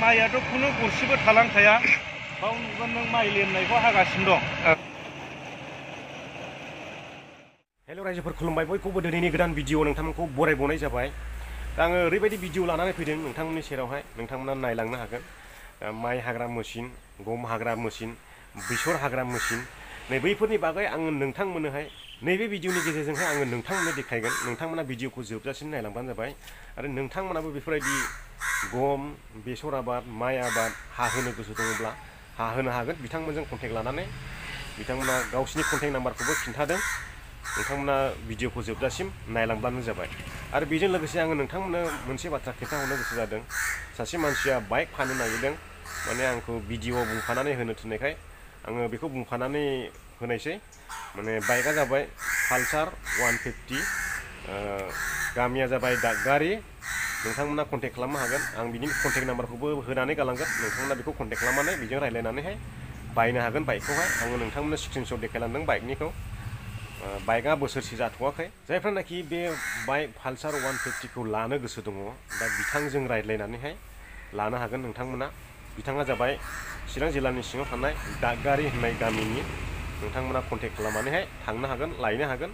माइयाथ' खुनु गरसेबो थालांखाया बाव नुगोन नों माइ लेमनायखौ हागासिनो दं। हेल' रायजोफोर खुलुमबाय, बयखौबो दिनैनि गोदान भिडिअ नोंथांमोनखौ बरायबावनाय जाबाय। दा आङो ओरैबायदि भिडिअ लानानै फैदों नोंथांमोननि सेरावहाय, नोंथांमोना नायलांनो हागोन। माइ हाग्रा मेसिन, गम हाग्रा मेसिन, बेसर हाग्रा मेसिन, नै बैफोरनि बागै आङो नोंथांमोननोहाय नैबे भिडिअनि गेजेरजोंहाय आङो नोंथांमोननो देखायगोन। नोंथांमोना भिडिअखौ जोबजासिम नायलांबानो जाबाय। आरो नोंथांमोनाबो बेफोरबायदि गम, बेसर आबाद, माइ आबाद हाहोनो गोसो दङब्ला हाहोनो हागोन। बिथांमोनजों कन्टेक्ट लानानै बिथांमोना गावसिनि कन्टेक्ट नाम्बारखौबो खिन्थादों। नोंथांमोना भिडिअखौ जोबजासिम नायलांब्लानो जाबाय। आरो बेजों लोगोसे आङो नोंथांमोननो मोनसे बाथ्रा खिन्थाहरनो गोसो जादों। सासे मानसिया बाइक फाननो नागिरदों, माने आंखौ भिडिअ बुंफानानै होनो थिननायखाय आङो बेखौ बुंफानानै होनायसै। माने बाइकआ जाबाय पालसार 150, गामिया जाबाय दागगारि। नोंथांमोना कन्टेक्ट खालामनो हागोन। आं बिनि कन्टेक्ट नाम्बारखौबो होनानै गालांगोन। नोंथांमोना बेखौ कन्टेक्ट खालामनानै बेजों रायज्लायनानैहाय बायनो हागोन बाइकखौहाय। आङो नोंथांमोननो स्क्रिनशट देखायलांदों बाइकनिखौ। बाइकआ बोसोरसे जाथ'वाखै। जायफ्रानाखि बे बाइक पालसार 150खौ लानो गोसो दङ, दा बिथांजों रायज्लायनानैहाय लानो हागोन नोंथांमोना। बिथाङा जाबाय चिरां जिल्लानि सिङाव थानाय दागगारि होननाय गामिनि। नोंथांमोना कन्टेक्ट खालामनानैहाय थांनो हागोन, लायनो हागोन।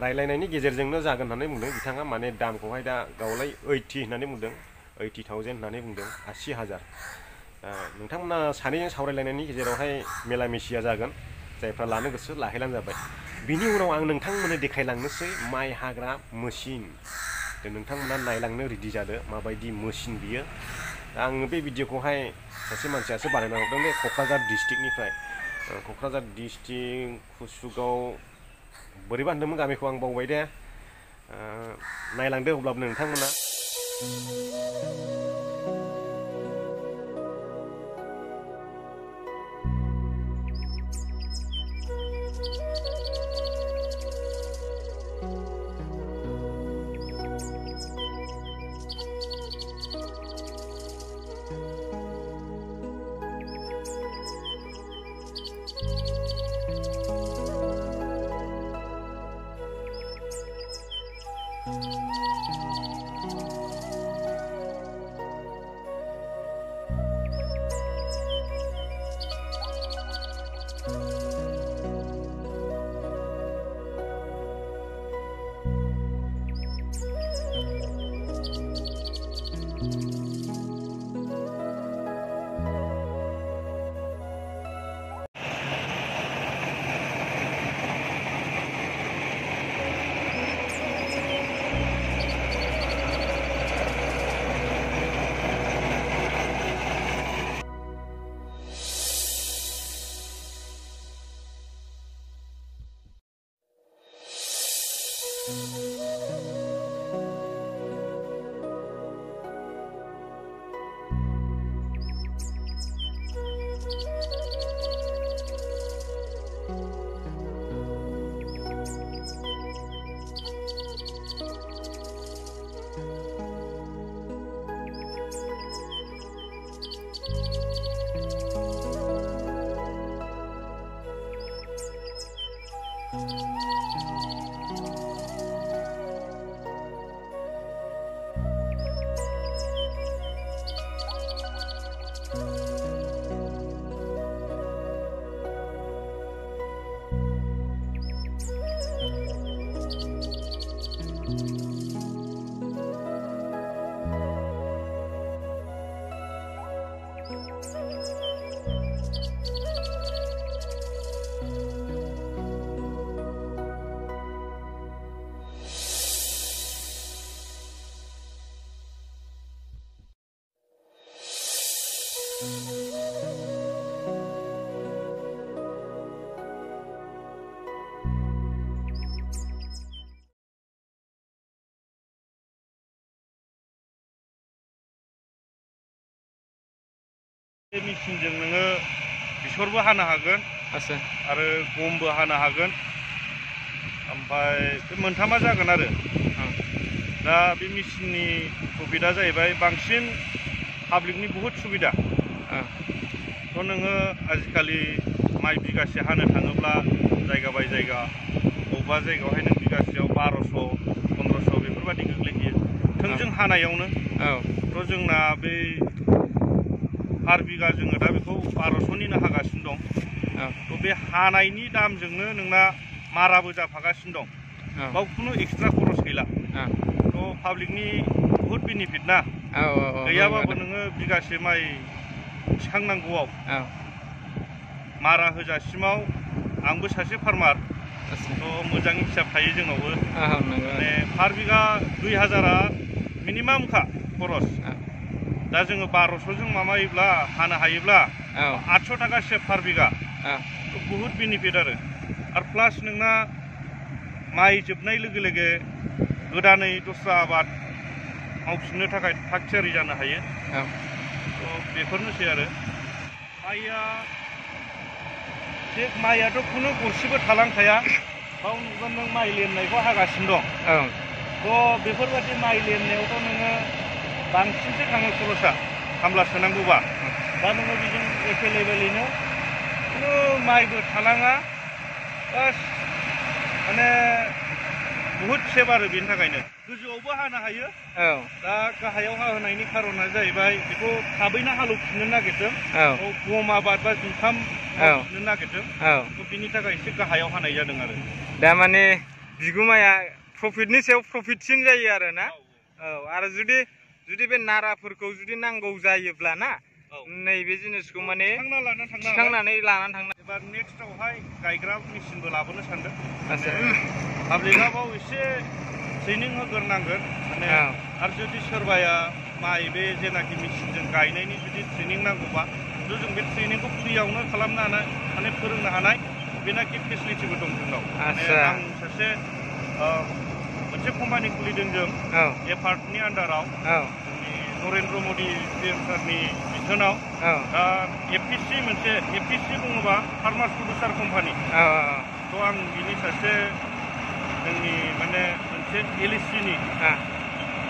रायज्लायनायनि गेजेरजोंनो जागोन होननानै बुंदों बिथाङा। माने दामखौहाय दा गावलाय 80 होननानै बुंदों, 80,000 होननानै बुंदों, 80,000। नोंथांमोना सानैजों सावरायलायनायनि गेजेरावहाय मेलामेसिया जागोन। जायफ्रा लानो गोसो लाहैलानो जाबाय। बिनि उनाव आं नोंथांमोननो देखायलांनोसै माइ हाग्रा मेसिन। नोंथांमोना नायलांनो रेडि जादो माबायदि मेसिन बियो। आङो बे भिडिअखौहाय सासे मानसियासो बानायना हरदों, बे क'क्राझार डिस्ट्रिक्टनिफ्राय। क'क्राझार डिस्ट्रिक्ट कुसुगाव बोरैबा होनदोंमोन गामिखौ आं बावबाय दे। नायलांदो अब्लाबो नोंथांमोना। बे मेसिनजों नोङो बेसरबो हानो हागोन, आरो गमबो हानो हागोन। ओमफ्राय बे मोनथामा जागोन आरो। दा बे मेसिननि प्रफिटआ जाहैबाय बांसिन पाब्लिकनि बहुद सुबिदा। थ' नोङो आजिखालि माइ बिगासे हानो थाङोब्ला जायगा बाय जायगा बबेबा जायगायावहाय नों बिगासेयाव 1200, 1500 बेफोरबायदि गोग्लैहैयो थोंजों हानायावनो। थ' जोंना बे पार बिगा जोङो दा बेखौ 1200निनो हागासिनो दं। थ' बे हानायनि दामजोंनो नोंना माराबो जाफागासिनो दं। बाव खुनु एक्सट्रा खरस गैला। थ' पाब्लिकनि बहुद बेनिफिट ना। गैयाबाबो नोङो बिगासे माइ थिखांनांगौआव मारा होजासिमाव आंबो सासे फार्मार, थ' मोजां हिसाब थायो जोंनावबो। माने पार बिगा 2000आ मिनिमामखा खरस। दा जोङो 1200जों माबायोब्ला हानो हायोब्ला 800 थाखा सेभ पार बिगा। बहुत बेनिफिट आरो प्लास नोंना माइ जोबनाय लोगो लोगो गोदानै दस्रा आबाद मावफिननो थाखाय थाग थियारि जानो हायो। बेफोरनोसै आरो माइयाथ' खुनु गरसेबो थालांखाया। बाव नुगोन नों माइ लेमनायखौ हागासिनो दं। थ' बेफोरबायदि माइ लेमनायावथ' नोङो बांसिनसो थाङो खरसा खामला सोनांगौबा। दा नोङो बेजों एभेलेबेलैनो खुनु माइबो थालाङा, बास माने बहुद सेभ आरो बेनि थाखायनो। गोजौआवबो हानो हायो। दा गाहायाव हाहोनायनि खारना जाहैबाय बेखौ थाबैनो हालौफिननो नागिरदों। गम आबाद बा जुखाम मावफिननो नागिरदों। बिनि थाखाय एसे गाहायाव हानाय जादों आरो। दा माने बिगुमाया प्रफिटनि सायाव प्रफिटसिन जायो आरो ना। आरो जुदि बे नाराफोरखौ जुदि नांगौ जायोब्ला ना, नैबे जिनिसखौ माने थिखांनानै लानानै थांनो। एबार नेक्स्टआवहाय गायग्रा मेचिनबो लाबोनो सानदों। पाब्लिकआ बाव एसे ट्रेनिं होग्रोनांगोन माने। आरो जुदि सोरबाया माइ बे जेनाखि मेचिनजों गायनायनि जुदि ट्रेनिं नांगौबा, जों बे ट्रेनिंखौ फ्रियावनो खालामनो हानाय, माने फोरोंनो हानाय बेनाखि फेसिलिटिबो दं जोंनाव। आं सासे मोनसे कम्पानि खुलिदों जों एफार्टनि आन्डाराव, जोंनि नरेन्द्र मदि सारनि बिथोनाव। दा एफपिसि मोनसे, एफपिसि बुङोबा फार्मार प्रडिउसार कम्पानि। थ' आं बिनि सासे जोंनि माने मोनसे एलएससिनि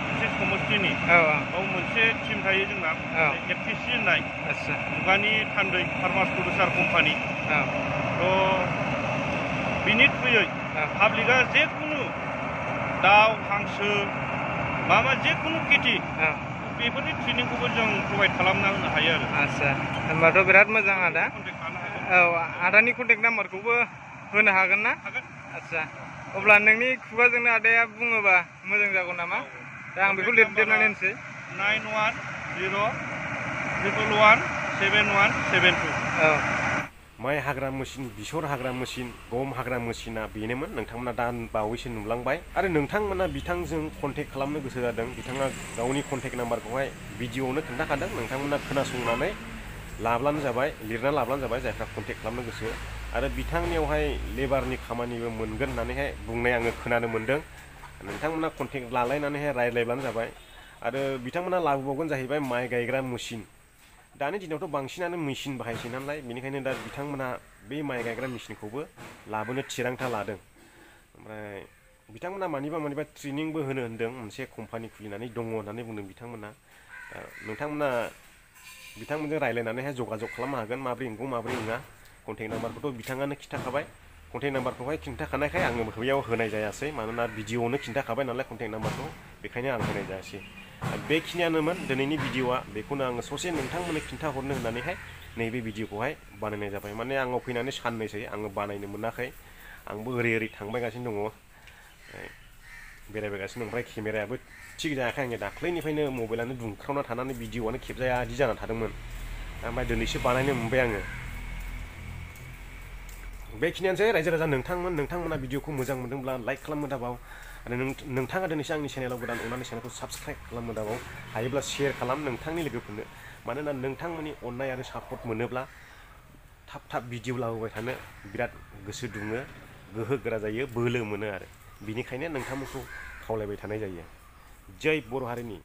मोनसे समष्टिनि बाव मोनसे टिम थायो जोंना, एफपिसि होननाय मुगानि थान्दै फार्मार प्रडिउसार कम्पानि। थ' बिनि थ्रुयै पाब्लिकआ जेखुनु दाउ हांसो माबा जेखुनु खेथि बेफोरनि ट्रेनिंखौबो जों प्रभाइड खालामना होनो हायो आरो। होनबाथ' बिराद मोजां आदा। आदानि कन्टेक्ट नाम्बारखौबो होनो हागोन ना? अब्ला नोंनि खुगाजोंनो आदाया बुङोबा मोजां जागौ नामा? दा आं बेखौ लिरदेरनानै होनोसै। 9101117172। माइ हाग्रा मेचिन, बेसर हाग्रा मेचिन, गम हाग्रा मेचिना बेनोमोन। नोंथांमोना दा बावैसो नुलांबाय। आरो नोंथांमोना बिथांजों कन्टेक्ट खालामनो गोसो जादों, बिथाङा गावनि कन्टेक्ट नाम्बारखौहाय भिडिअ'आवनो खोन्थाखादों। नोंथांमोना खोनासंनानै लाब्लानो जाबाय, लिरना लाब्लानो जाबाय जायफ्रा कन्टेक्ट खालामनो गोसो। आरो बिथांनियावहाय लेबारनि खामानिबो मोनगोन होननानैहाय बुंनाय आङो खोनानो मोन्दों। नोंथांमोना कन्टेक्ट लालायनानैहाय रायज्लायब्लानो जाबाय। आरो बिथांमोना लाबोबावगोन जाहैबाय माइ गायग्रा मेचिन। दानि दिनावथ' बांसिनानो मेचिन बाहायसै नालाय, बेनिखायनो दा बिथांमोना बे माइ गायग्रा मेचिनखौबो लाबोनो थिरांथा लादों। ओमफ्राय बिथांमोना मानिबा ट्रेनिंबो होनो होन्दों, मोनसे कम्पानि खुलिनानै दङ होननानै बुंदों बिथांमोना। नोंथांमोना बिथांमोनजों रायज्लायनानैहाय जगाजग खालामनो हागोन, माब्रै नंगौ माब्रै नङा। कन्टेक्ट नाम्बारखौथ' बिथाङानो खिन्थाखाबाय। कन्टेक्ट नाम्बारखौहाय खिन्थाखानायखाय आङो बेयाव होनाय जायासै, मानोना भिडिअ'आवनो खिन्थाखाबाय नालाय कन्टेक्ट नाम्बारखौ, बेखायनो आं होनाय जायासै। बेखिनियानोमोन दिनैनि भिडिअ'आ। बेखौनो आङो ससे नोंथांमोननो खिन्थाहरनो होननानैहाय नैबे भिडिअ'खौहाय बानायनाय जाबाय। माने आंनाव फैनानै साननैसै आङो बानायनो मोनाखै। आंबो ओरै थांबायगासिनो दङ, बेरायबायगासिनो दं। ओमफ्राय केमेरायाबो थिग जायाखै आंनि दाख्लैनिफ्रायनो मबाइलानो दुंख्रावना थानानै भिडिअ'आनो खेबजाया बिदि जानानै थादोंमोन। ओमफ्राय दिनैसो बानायनो मोनबाय आङो। बेखिनियानोसै रायजो राजा। नोंथांमोना भिडिअ'खौ मोजां मोनदोंब्ला लाइक खालामनो दाबाव। आरो नोंथाङा दिनैसो आंनि चेनेलाव गोदान, अननानै चेनेलखौ साबस्क्राइब खालामनो दाबाव। हायोब्ला शेयार खालाम नोंथांनि लोगोफोरनो। मानोना नोंथांमोननि अननाय आरो सापर्ट मोनोब्ला थाब भिडिअ लाबोबाय थानो बिराद गोसो दुङो, गोहो गोरा जायो, बोलो मोनो आरो। बिनिखायनो नोंथांमोनखौ खावलायबाय थानाय जायो। जय बर' हारिनि।